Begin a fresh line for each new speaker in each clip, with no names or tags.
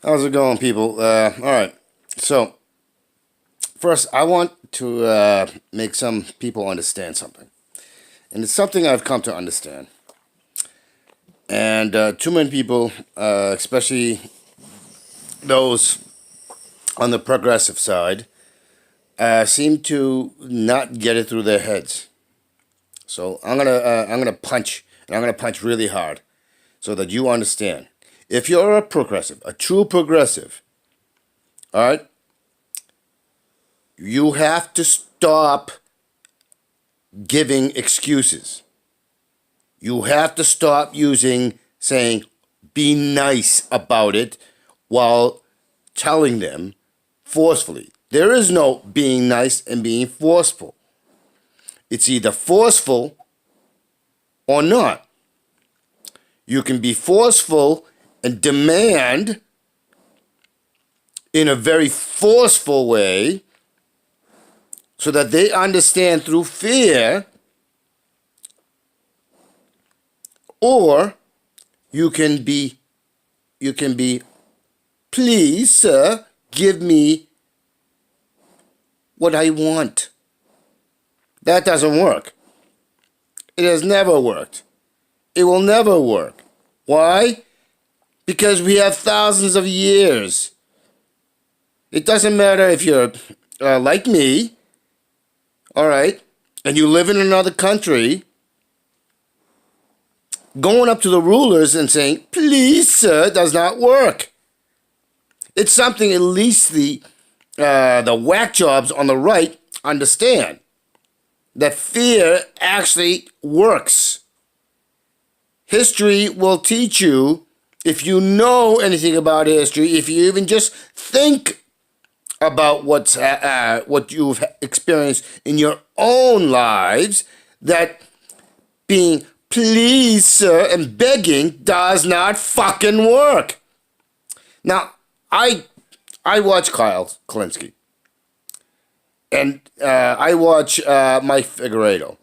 How's it going, people? All right. So, first, I want to make some people understand something. And it's something I've come to understand. And too many people, especially those on the progressive side, seem to not get it through their heads. So I'm gonna punch, and I'm gonna punch really hard, so that you understand. If you're a progressive, a true progressive, all right, you have to stop giving excuses. You have to stop saying, be nice about it while telling them forcefully. There is no being nice and being forceful. It's either forceful or not. You can be forceful and demand in a very forceful way so that they understand through fear, or you can be, please, sir, give me what I want. That doesn't work. It has never worked. It will never work. Why? Because we have thousands of years. It doesn't matter if you're like me, all right, and you live in another country, going up to the rulers and saying, please, sir, does not work. It's something at least the whack jobs on the right understand, that fear actually works. History will teach you, if you know anything about history, if you even just think about what you've experienced in your own lives, that being please, sir, and begging does not fucking work. Now, I watch Kyle Klinsky, and I watch Mike Figueredo.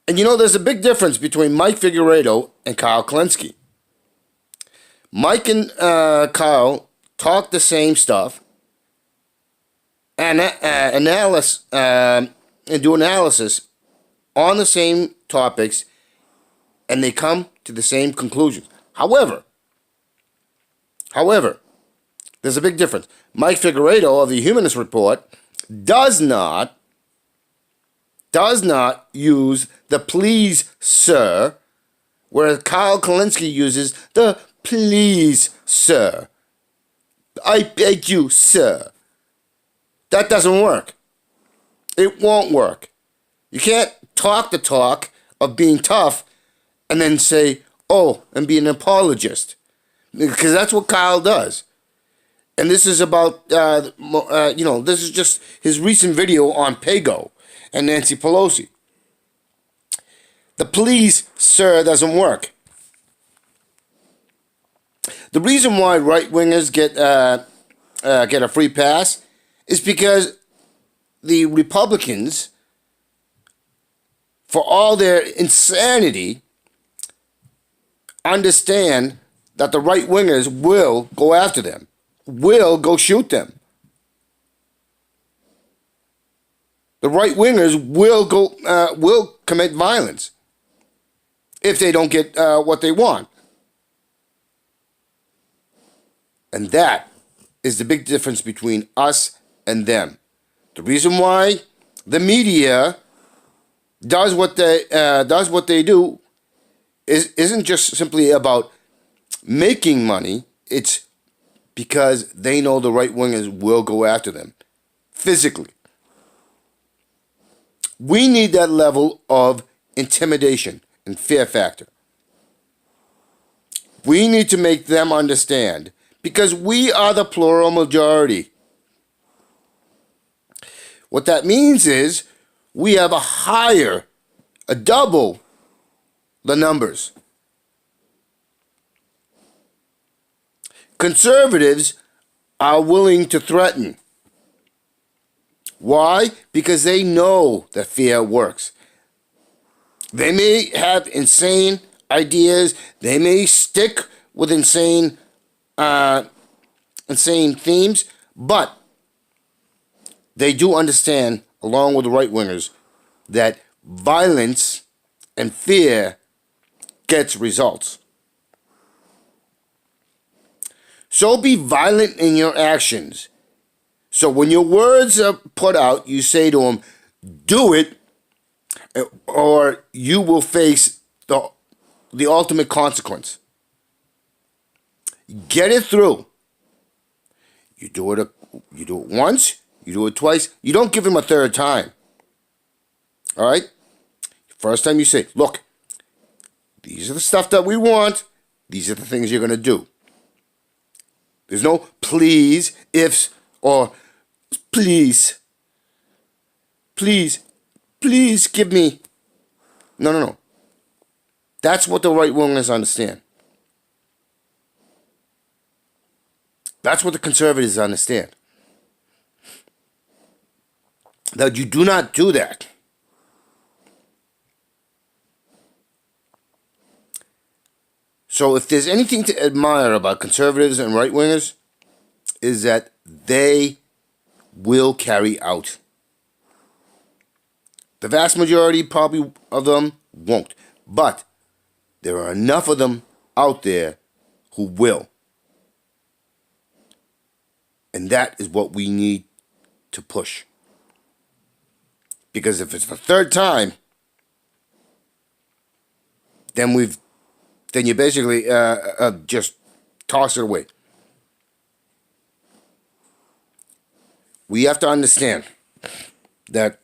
And you know, there's a big difference between Mike Figueredo and Kyle Klinsky. Mike and Kyle talk the same stuff and do analysis on the same topics, and they come to the same conclusions. However, there's a big difference. Mike Figueredo of the Humanist Report does not use the please, sir, whereas Kyle Klinsky uses the please, sir. I beg you, sir. That doesn't work. It won't work. You can't talk the talk of being tough and then say, oh, and be an apologist. Because that's what Kyle does. And this is about, this is just his recent video on Pago and Nancy Polosie. The please, sir, doesn't work. The reason why right-wingers get a free pass is because the Republicans, for all their insanity, understand that the right-wingers will go after them, will go shoot them. The right-wingers will commit violence if they don't get what they want. And that is the big difference between us and them. The reason why the media does what they do isn't just simply about making money. It's because they know the right wingers will go after them physically. We need that level of intimidation and fear factor. We need to make them understand, because we are the plural majority. What that means is we have a double the numbers. Conservatives are willing to threaten. Why? Because they know that fear works. They may have insane ideas. They may stick with insane and same themes, but they do understand, along with the right wingers, that violence and fear gets results. So be violent in your actions. So when your words are put out, you say to them, do it, or you will face the ultimate consequence. Get it through. You do it once, you do it twice, you don't give him a third time. All right? First time you say, look, these are the stuff that we want, these are the things you're going to do. There's no please, ifs, or please give me. No. That's what the right wingers understand. That's what the conservatives understand. That you do not do that. So if there's anything to admire about conservatives and right wingers, is that they will carry out. The vast majority probably of them won't. But there are enough of them out there who will. And that is what we need to push. Because if it's the third time, then you basically just toss it away. We have to understand that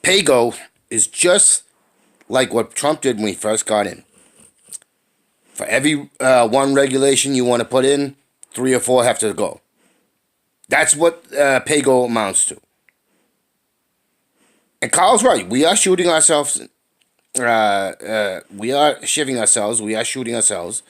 pay-go is just like what Trump did when he first got in. For every one regulation you want to put in, 3 or 4 have to go. That's what pay-go amounts to. And Kyle's right. We are shooting ourselves. We are shivving ourselves. We are shooting ourselves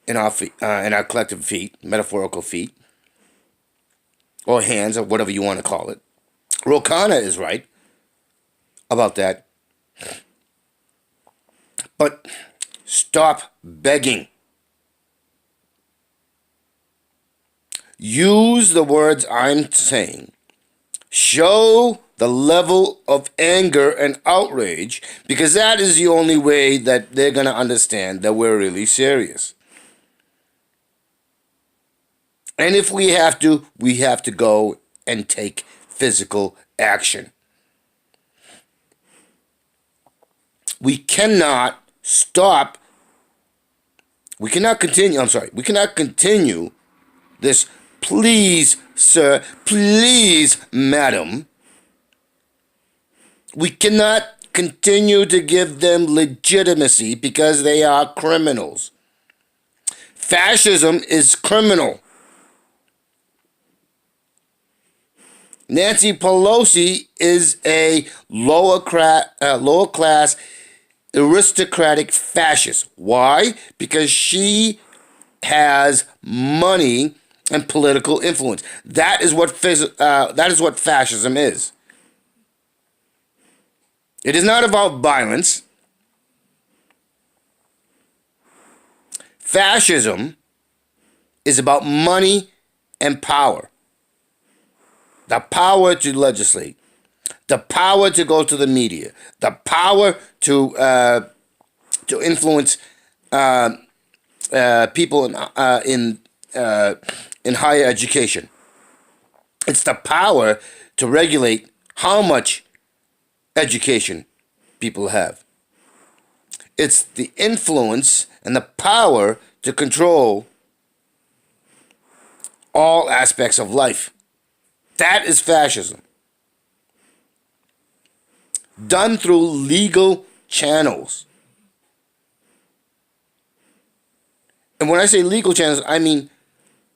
in our feet, in our collective feet, metaphorical feet, or hands, or whatever you want to call it. Ro Khanna is right about that. But stop begging. Use the words I'm saying. Show the level of anger and outrage, because that is the only way that they're going to understand that we're really serious. And if we have to go and take physical action. We cannot continue this please, sir, please, madam. We cannot continue to give them legitimacy because they are criminals. Fascism is criminal. Nancy Polosie is a lower class aristocratic fascist. Why? Because she has money and political influence. That is what fascism is. It is not about violence. Fascism is about money and power. The power to legislate, the power to go to the media, the power to influence people in higher education. It's the power to regulate how much education people have. It's the influence and the power to control all aspects of life. That is fascism. Done through legal channels. And when I say legal channels, I mean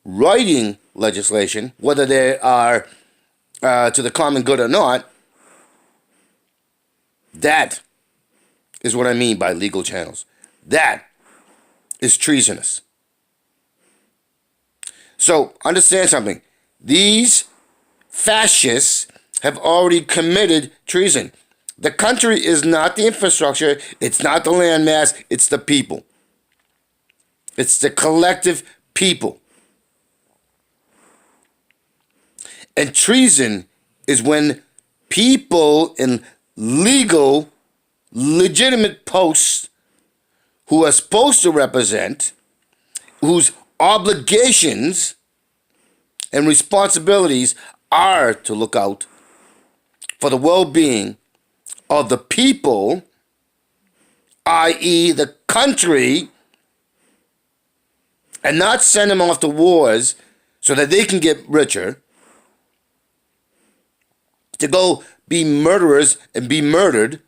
writing legislation, whether they are to the common good or not. That is what I mean by legal channels. That is treasonous. So understand something. These fascists have already committed treason. The country is not the infrastructure. It's not the landmass. It's the people. It's the collective people. And treason is when people in legal, legitimate posts who are supposed to represent, whose obligations and responsibilities are to look out for the well-being of the people, i.e. the country, and not send them off to wars so that they can get richer, to go be murderers and be murdered.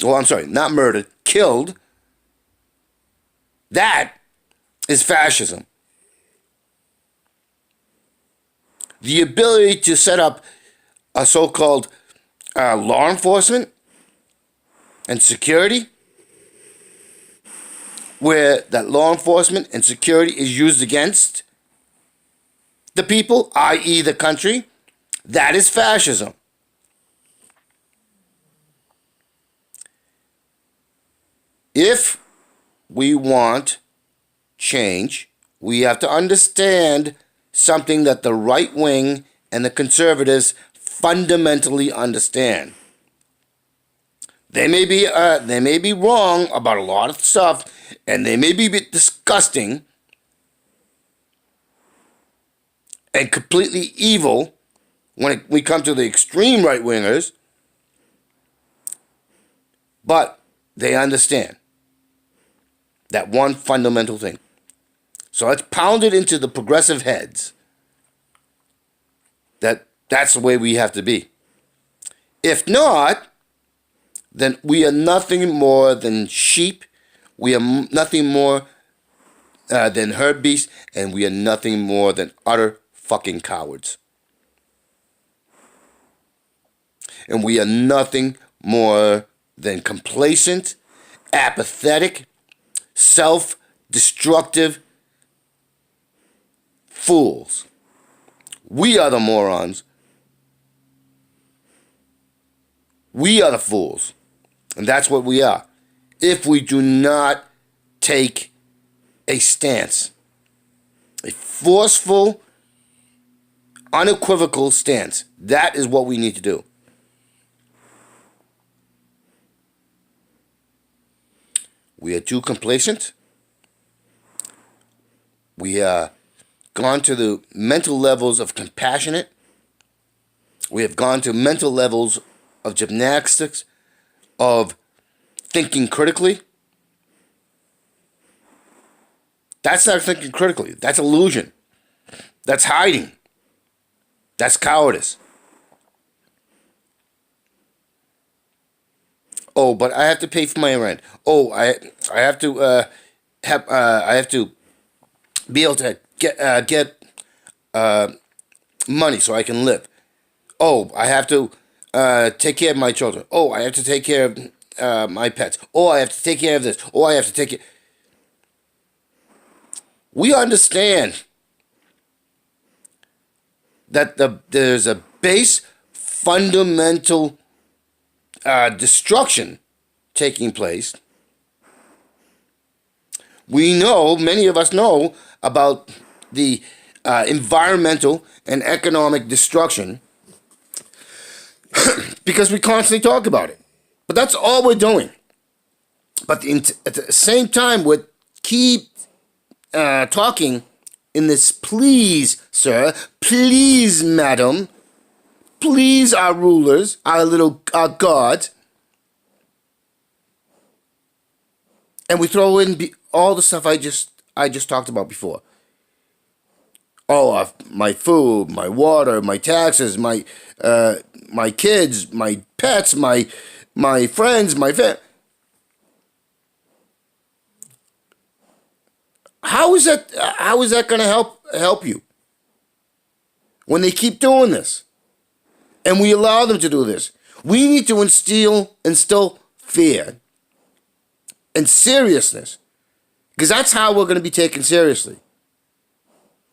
Well, I'm sorry, not murdered, killed. That is fascism. The ability to set up a so-called law enforcement and security, where that law enforcement and security is used against the people, i.e. the country, that is fascism. If we want change, we have to understand something that the right wing and the conservatives fundamentally understand. They may be wrong about a lot of stuff, and they may be a bit disgusting and completely evil when we come to the extreme right-wingers, but they understand that one fundamental thing. So let's pound it into the progressive heads that that's the way we have to be. If not, then we are nothing more than sheep. We are nothing more than herd beasts, and we are nothing more than utter fucking cowards. And we are nothing more than complacent, apathetic, self-destructive fools. We are the morons. We are the fools. And that's what we are. If we do not take a stance, a forceful, unequivocal stance, that is what we need to do. We are too complacent. We are gone to the mental levels of compassionate. We have gone to mental levels of gymnastics, of thinking critically. That's not thinking critically. That's illusion. That's hiding. That's cowardice. Oh, but I have to pay for my rent. Oh, I have to be able to get money so I can live. Oh, I have to take care of my children. Oh, I have to take care of my pets. Oh, I have to take care of this. Oh, I have to take care. We understand that there's a base fundamental destruction taking place. We know, many of us know about the environmental and economic destruction because we constantly talk about it. But that's all we're doing. But at the same time, we keep talking in this please, sir, please, madam, please, our rulers, our gods. And we throw in all the stuff I just talked about before. Oh, my food, my water, my taxes, my kids, my pets, my friends, my family. How is that going to help you when they keep doing this? And we allow them to do this. We need to instill fear and seriousness, because that's how we're going to be taken seriously.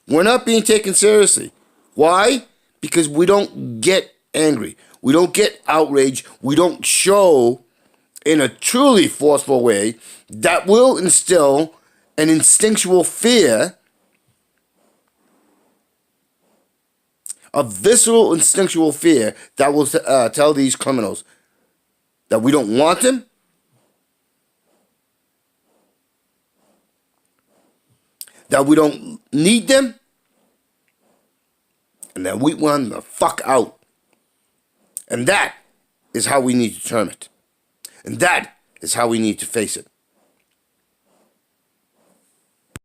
We're not being taken seriously. Why? Because we don't get angry. We don't get outraged. We don't show in a truly forceful way that will instill an instinctual fear, a visceral instinctual fear that will tell these criminals that we don't want them, that we don't need them, and that we want them the fuck out. And that is how we need to term it. And that is how we need to face it.